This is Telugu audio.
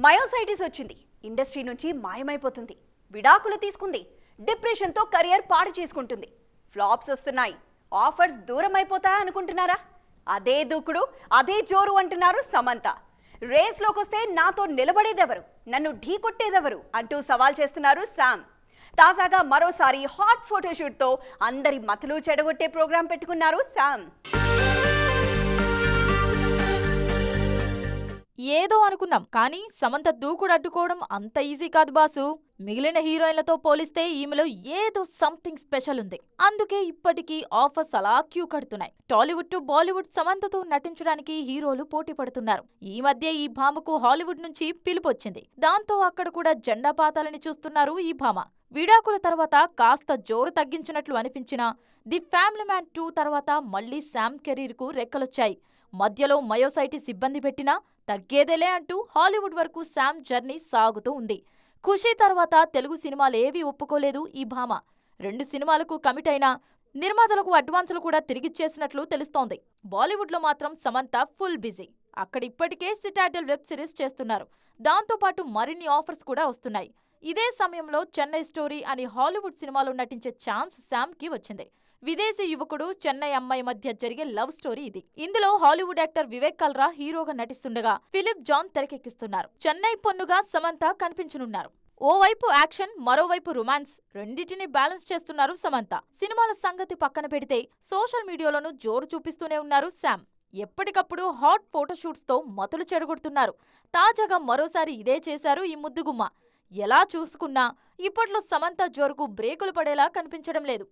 మయోసైటిస్ వచ్చింది. ఇండస్ట్రీ నుంచి మాయమైపోతుంది. విడాకులు తీసుకుంది. డిప్రెషన్తో కెరియర్ పాడు చేసుకుంటుంది. ఫ్లాప్స్ వస్తున్నాయి. ఆఫర్స్ దూరం అయిపోతాయా అనుకుంటున్నారా? అదే దూకుడు, అదే జోరు అంటున్నారు సమంత. రేస్లోకి వస్తే నాతో నిలబడేదెవరు, నన్ను ఢీకొట్టేదెవరు అంటూ సవాల్ చేస్తున్నారు శామ్. తాజాగా మరోసారి హాట్ ఫోటోషూట్తో అందరి మతులు చెడగొట్టే ప్రోగ్రాం పెట్టుకున్నారు శామ్. ఏదో అనుకున్నాం, కానీ సమంత దూకుడు అడ్డుకోవడం అంత ఈజీ కాదు బాసు. మిగిలిన హీరోయిన్లతో పోలిస్తే ఈమెలో ఏదో సంథింగ్ స్పెషల్ ఉంది. అందుకే ఇప్పటికీ ఆఫర్స్ అలా క్యూ కడుతున్నాయి. టాలీవుడ్ టు బాలీవుడ్ సమంతతో నటించడానికి హీరోలు పోటీ పడుతున్నారు. ఈ మధ్య ఈ భామకు హాలీవుడ్ నుంచి పిలుపొచ్చింది. దాంతో అక్కడ కూడా జెండా పాతాలని చూస్తున్నారు ఈ భామ. విడాకుల తర్వాత కాస్త జోరు తగ్గించినట్లు అనిపించినా ది ఫ్యామిలీ మ్యాన్ 2 తర్వాత మళ్లీ శామ్ కెరీర్ కు రెక్కలొచ్చాయి. మధ్యలో మయోసైటిస్ ఇబ్బంది పెట్టినా తగ్గేదేలే అంటూ హాలీవుడ్ వరకు శామ్ జర్నీ సాగుతూ ఉంది. ఖుషీ తర్వాత తెలుగు సినిమాలేవీ ఒప్పుకోలేదు ఈ భామ. 2 సినిమాలకు కమిట్ అయినా నిర్మాతలకు అడ్వాన్సులు కూడా తిరిగిచ్చేసినట్లు తెలుస్తోంది. బాలీవుడ్లో మాత్రం సమంత ఫుల్ బిజీ. అక్కడ ఇప్పటికే సిటాడెల్ వెబ్ సిరీస్ చేస్తున్నారు. దాంతోపాటు మరిన్ని ఆఫర్స్ కూడా వస్తున్నాయి. ఇదే సమయంలో చెన్నై స్టోరీ అని హాలీవుడ్ సినిమాలో నటించే ఛాన్స్ శామ్కి వచ్చింది. విదేశీ యువకుడు, చెన్నై అమ్మాయి మధ్య జరిగే లవ్ స్టోరీ ఇది. ఇందులో హాలీవుడ్ యాక్టర్ వివేక్ కల్రా హీరోగా నటిస్తుండగా ఫిలిప్ జాన్ తెరకెక్కిస్తున్నారు. చెన్నై పొన్నుగా సమంత కనిపించనున్నారు. ఓవైపు యాక్షన్, మరోవైపు రొమాన్స్, రెండింటిని బ్యాలెన్స్ చేస్తున్నారు సమంత. సినిమాల సంగతి పక్కన పెడితే సోషల్ మీడియాలోనూ జోరు చూపిస్తూనే ఉన్నారు శామ్. ఎప్పటికప్పుడు హాట్ ఫోటోషూట్స్ తో మతులు చెడగొడుతున్నారు. తాజాగా మరోసారి ఇదే చేశారు ఈ ముద్దుగుమ్మ. ఎలా చూసుకున్నా ఇప్పట్లో సమంత జోరుకు బ్రేకులు పడేలా కనిపించడం లేదు.